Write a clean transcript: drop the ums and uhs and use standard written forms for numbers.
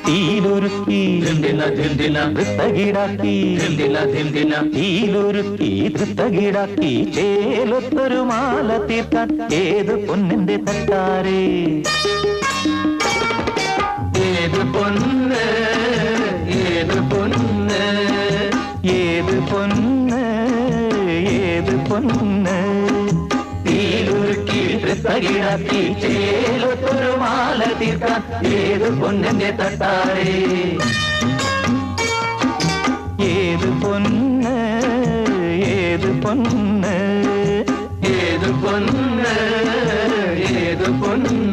തീയിലൊരുക്കി ധൃത്തകിടാക്കി തീയിലൊരുക്കി ധൃത്തകിടാക്കി ചേലൊത്തൊരു മാല തീർക്കാൻ ഏത് പൊന്നിന്റെ തട്ടാരേ ഏത് പൊന്ന് ഏത് പൊന്ന് ഏത് പൊന്ന് ഏത് പൊന്ന് തീയിലുരുക്കി ധൃത്തകിടാക്കി ചേലൊത്തൊരു മാല തീർക്കാൻ ഏത് പൊന്നിന്റെ തട്ടാരേ ഏത് പൊന്ന് ഏത് പൊന്ന് ഏത് പൊന്ന് ഏത് പൊന്ന്